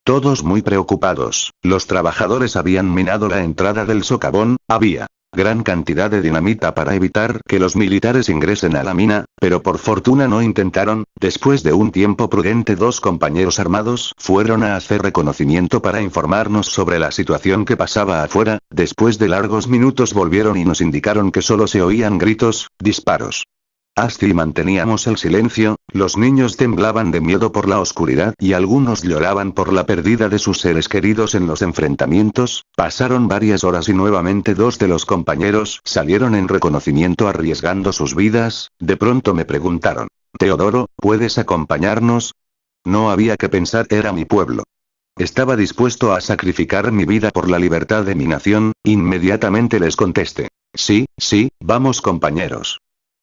Todos muy preocupados. Los trabajadores habían minado la entrada del socavón, había gran cantidad de dinamita para evitar que los militares ingresen a la mina, pero por fortuna no intentaron. Después de un tiempo prudente, dos compañeros armados fueron a hacer reconocimiento para informarnos sobre la situación que pasaba afuera. Después de largos minutos volvieron y nos indicaron que solo se oían gritos, disparos. Así manteníamos el silencio, los niños temblaban de miedo por la oscuridad y algunos lloraban por la pérdida de sus seres queridos en los enfrentamientos. Pasaron varias horas y nuevamente dos de los compañeros salieron en reconocimiento arriesgando sus vidas. De pronto me preguntaron: Teodoro, ¿puedes acompañarnos? No había que pensar, era mi pueblo. Estaba dispuesto a sacrificar mi vida por la libertad de mi nación. Inmediatamente les contesté: sí, vamos compañeros.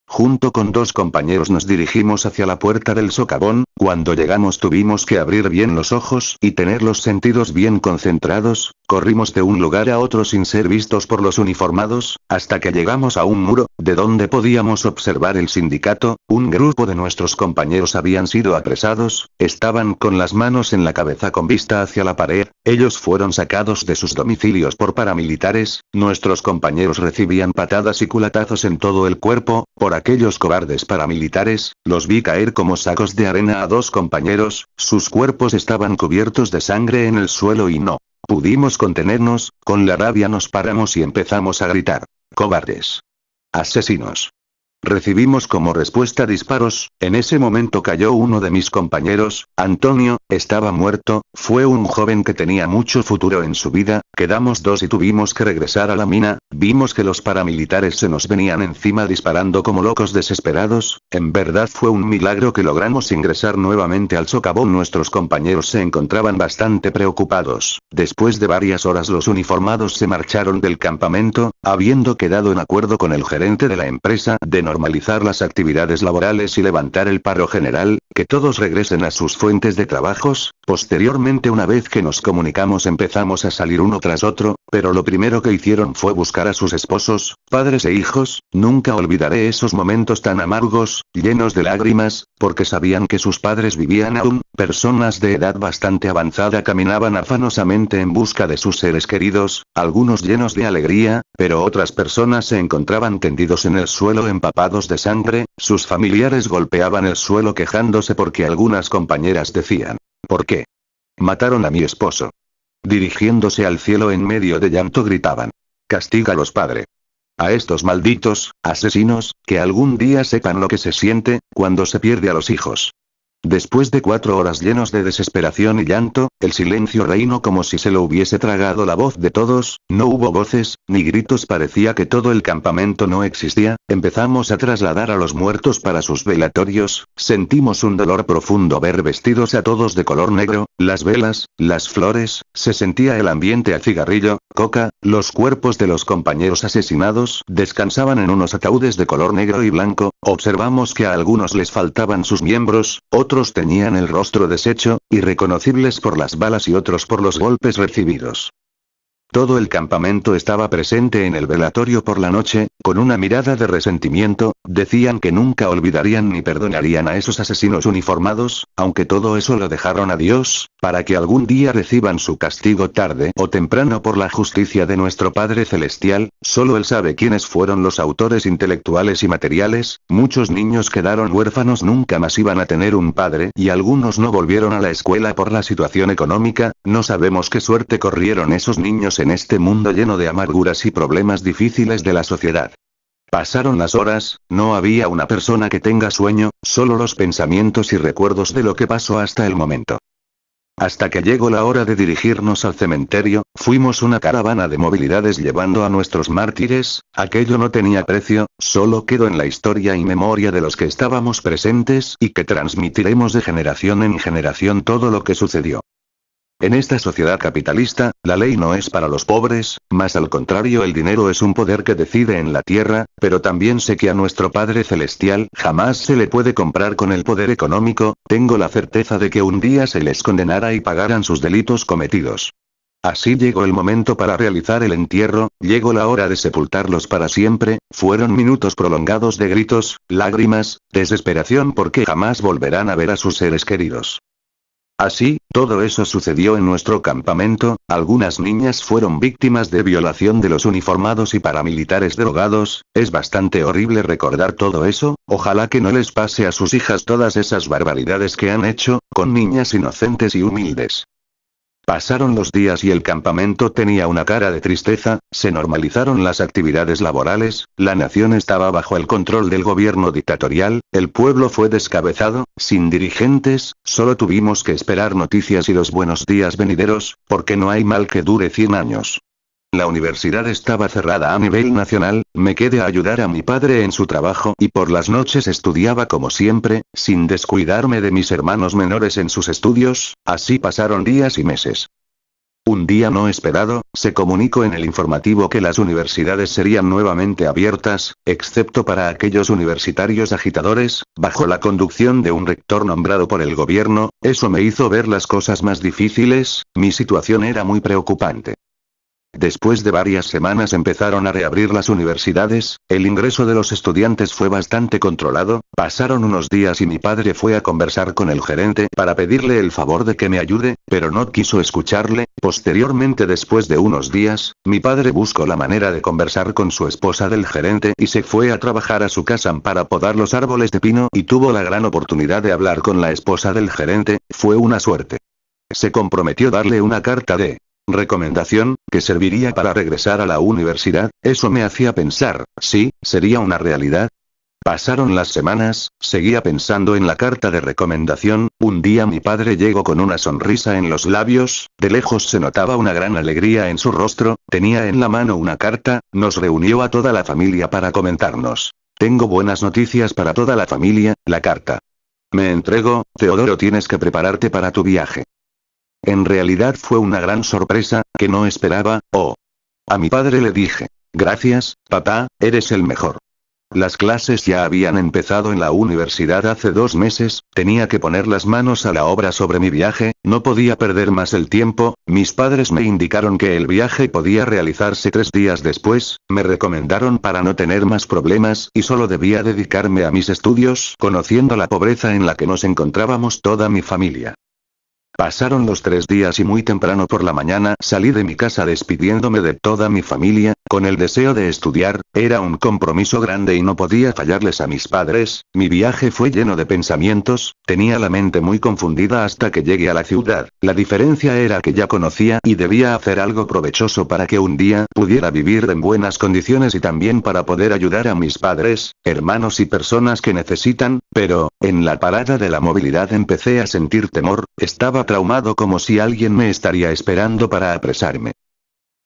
Junto con dos compañeros nos dirigimos hacia la puerta del socavón. Cuando llegamos tuvimos que abrir bien los ojos y tener los sentidos bien concentrados. Corrimos de un lugar a otro sin ser vistos por los uniformados, hasta que llegamos a un muro, de donde podíamos observar el sindicato. Un grupo de nuestros compañeros habían sido apresados, estaban con las manos en la cabeza con vista hacia la pared. Ellos fueron sacados de sus domicilios por paramilitares. Nuestros compañeros recibían patadas y culatazos en todo el cuerpo, por aquellos cobardes paramilitares. Los vi caer como sacos de arena a dos compañeros, sus cuerpos estaban cubiertos de sangre en el suelo y no pudimos contenernos. Con la rabia nos paramos y empezamos a gritar: ¡cobardes! ¡Asesinos! Recibimos como respuesta disparos. En ese momento cayó uno de mis compañeros, Antonio, estaba muerto. Fue un joven que tenía mucho futuro en su vida. Quedamos dos y tuvimos que regresar a la mina. Vimos que los paramilitares se nos venían encima disparando como locos desesperados. En verdad fue un milagro que logramos ingresar nuevamente al socavón. Nuestros compañeros se encontraban bastante preocupados. Después de varias horas los uniformados se marcharon del campamento, habiendo quedado en acuerdo con el gerente de la empresa de normalizar las actividades laborales y levantar el paro general, que todos regresen a sus fuentes de trabajos. Posteriormente, una vez que nos comunicamos, empezamos a salir uno tras otro, pero lo primero que hicieron fue buscar a sus esposos, padres e hijos. Nunca olvidaré esos momentos tan amargos, llenos de lágrimas, porque sabían que sus padres vivían aún. Personas de edad bastante avanzada caminaban afanosamente en busca de sus seres queridos, algunos llenos de alegría, pero otras personas se encontraban tendidos en el suelo empapados de sangre. Sus familiares golpeaban el suelo quejándose porque algunas compañeras decían: ¿por qué mataron a mi esposo? Dirigiéndose al cielo en medio de llanto gritaban: castígalos, Padre. A estos malditos asesinos, que algún día sepan lo que se siente cuando se pierde a los hijos. Después de 4 horas llenos de desesperación y llanto, el silencio reinó como si se lo hubiese tragado la voz de todos. No hubo voces, ni gritos, parecía que todo el campamento no existía. Empezamos a trasladar a los muertos para sus velatorios. Sentimos un dolor profundo ver vestidos a todos de color negro, las velas, las flores, se sentía el ambiente a cigarrillo, coca. Los cuerpos de los compañeros asesinados descansaban en unos ataúdes de color negro y blanco. Observamos que a algunos les faltaban sus miembros, otros tenían el rostro deshecho, irreconocibles por las balas y otros por los golpes recibidos. Todo el campamento estaba presente en el velatorio por la noche, con una mirada de resentimiento. Decían que nunca olvidarían ni perdonarían a esos asesinos uniformados, aunque todo eso lo dejaron a Dios, para que algún día reciban su castigo tarde o temprano por la justicia de nuestro Padre Celestial. Solo Él sabe quiénes fueron los autores intelectuales y materiales. Muchos niños quedaron huérfanos, nunca más iban a tener un padre, y algunos no volvieron a la escuela por la situación económica. No sabemos qué suerte corrieron esos niños en este mundo lleno de amarguras y problemas difíciles de la sociedad. Pasaron las horas, no había una persona que tenga sueño, solo los pensamientos y recuerdos de lo que pasó hasta el momento. Hasta que llegó la hora de dirigirnos al cementerio, fuimos una caravana de movilidades llevando a nuestros mártires. Aquello no tenía precio, solo quedó en la historia y memoria de los que estábamos presentes y que transmitiremos de generación en generación todo lo que sucedió. En esta sociedad capitalista, la ley no es para los pobres, más al contrario, el dinero es un poder que decide en la tierra, pero también sé que a nuestro Padre Celestial jamás se le puede comprar con el poder económico. Tengo la certeza de que un día se les condenará y pagarán sus delitos cometidos. Así llegó el momento para realizar el entierro, llegó la hora de sepultarlos para siempre. Fueron minutos prolongados de gritos, lágrimas, desesperación porque jamás volverán a ver a sus seres queridos. Así, todo eso sucedió en nuestro campamento, algunas niñas fueron víctimas de violación de los uniformados y paramilitares drogados, es bastante horrible recordar todo eso, ojalá que no les pase a sus hijas todas esas barbaridades que han hecho, con niñas inocentes y humildes. Pasaron los días y el campamento tenía una cara de tristeza, se normalizaron las actividades laborales, la nación estaba bajo el control del gobierno dictatorial, el pueblo fue descabezado, sin dirigentes, solo tuvimos que esperar noticias y los buenos días venideros, porque no hay mal que dure 100 años. La universidad estaba cerrada a nivel nacional, me quedé a ayudar a mi padre en su trabajo y por las noches estudiaba como siempre, sin descuidarme de mis hermanos menores en sus estudios, así pasaron días y meses. Un día no esperado, se comunicó en el informativo que las universidades serían nuevamente abiertas, excepto para aquellos universitarios agitadores, bajo la conducción de un rector nombrado por el gobierno, eso me hizo ver las cosas más difíciles, mi situación era muy preocupante. Después de varias semanas empezaron a reabrir las universidades, el ingreso de los estudiantes fue bastante controlado, pasaron unos días y mi padre fue a conversar con el gerente para pedirle el favor de que me ayude, pero no quiso escucharle. Posteriormente, después de unos días, mi padre buscó la manera de conversar con su esposa del gerente y se fue a trabajar a su casa para podar los árboles de pino y tuvo la gran oportunidad de hablar con la esposa del gerente, fue una suerte. Se comprometió darle una carta de recomendación, que serviría para regresar a la universidad, eso me hacía pensar, sí, sería una realidad. Pasaron las semanas, seguía pensando en la carta de recomendación, un día mi padre llegó con una sonrisa en los labios, de lejos se notaba una gran alegría en su rostro, tenía en la mano una carta, nos reunió a toda la familia para comentarnos. Tengo buenas noticias para toda la familia, la carta. Me entrego, Teodoro, tienes que prepararte para tu viaje. En realidad fue una gran sorpresa, que no esperaba, A mi padre le dije, gracias, papá, eres el mejor. Las clases ya habían empezado en la universidad hace 2 meses, tenía que poner las manos a la obra sobre mi viaje, no podía perder más el tiempo, mis padres me indicaron que el viaje podía realizarse 3 días después, me recomendaron para no tener más problemas y solo debía dedicarme a mis estudios, conociendo la pobreza en la que nos encontrábamos toda mi familia. Pasaron los 3 días y muy temprano por la mañana salí de mi casa despidiéndome de toda mi familia, con el deseo de estudiar, era un compromiso grande y no podía fallarles a mis padres, mi viaje fue lleno de pensamientos, tenía la mente muy confundida hasta que llegué a la ciudad, la diferencia era que ya conocía y debía hacer algo provechoso para que un día pudiera vivir en buenas condiciones y también para poder ayudar a mis padres, hermanos y personas que necesitan, pero, en la parada de la movilidad empecé a sentir temor, estaba traumado como si alguien me estaría esperando para apresarme.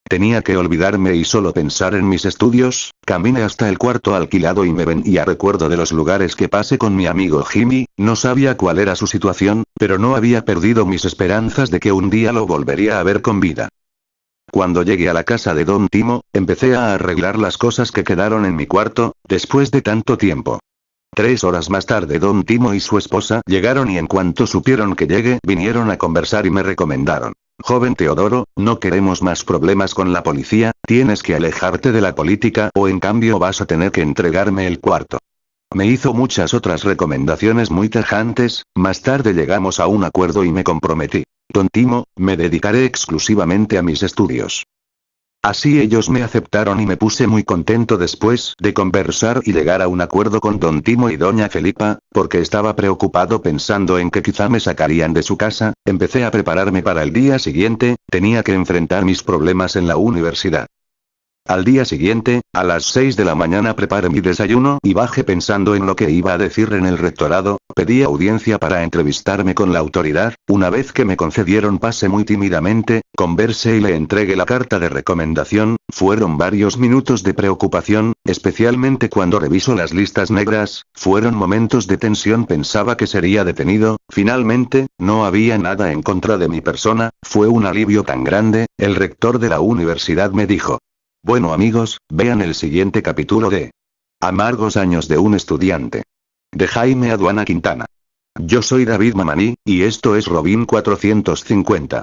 Tenía que olvidarme y solo pensar en mis estudios, caminé hasta el cuarto alquilado y me venía recuerdo de los lugares que pasé con mi amigo Jimmy, no sabía cuál era su situación, pero no había perdido mis esperanzas de que un día lo volvería a ver con vida. Cuando llegué a la casa de Don Timo, empecé a arreglar las cosas que quedaron en mi cuarto, después de tanto tiempo. 3 horas más tarde Don Timo y su esposa llegaron y en cuanto supieron que llegué vinieron a conversar y me recomendaron. Joven Teodoro, no queremos más problemas con la policía, tienes que alejarte de la política o en cambio vas a tener que entregarme el cuarto. Me hizo muchas otras recomendaciones muy tajantes, más tarde llegamos a un acuerdo y me comprometí. Don Timo, me dedicaré exclusivamente a mis estudios. Así ellos me aceptaron y me puse muy contento después de conversar y llegar a un acuerdo con Don Timo y Doña Felipa, porque estaba preocupado pensando en que quizá me sacarían de su casa, empecé a prepararme para el día siguiente, tenía que enfrentar mis problemas en la universidad. Al día siguiente, a las 6 de la mañana preparé mi desayuno y bajé pensando en lo que iba a decir en el rectorado, pedí audiencia para entrevistarme con la autoridad, una vez que me concedieron pasé muy tímidamente, conversé y le entregué la carta de recomendación, fueron varios minutos de preocupación, especialmente cuando reviso las listas negras, fueron momentos de tensión, pensaba que sería detenido, finalmente, no había nada en contra de mi persona, fue un alivio tan grande, el rector de la universidad me dijo. Bueno amigos, vean el siguiente capítulo de Amargos años de un estudiante. De Jaime Aduana Quintana. Yo soy David Mamaní, y esto es Robin 450.